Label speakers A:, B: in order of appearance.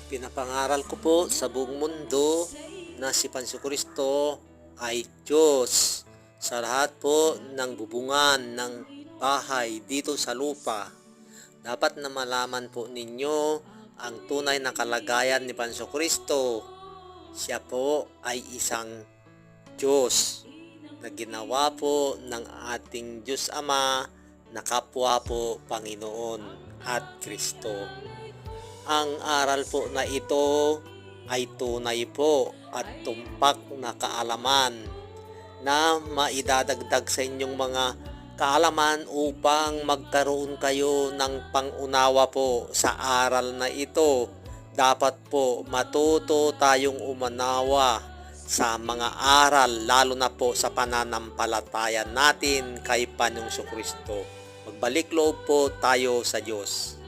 A: Pinapangaral ko po sa buong mundo na si Panso Kristo ay Diyos sa lahat po ng bubungan ng bahay dito sa lupa. Dapat na malaman po ninyo ang tunay na kalagayan ni Panso Kristo. Siya po ay isang Diyos na ginawa po ng ating Diyos Ama na kapwa po Panginoon at Kristo. Ang aral po na ito ay tunay po at tumpak na kaalaman na maidadagdag sa inyong mga kaalaman upang magkaroon kayo ng pangunawa po sa aral na ito. Dapat po matuto tayong umanawa sa mga aral, lalo na po sa pananampalataya natin kay Panginoong Kristo. Magbalik loob po tayo sa Diyos.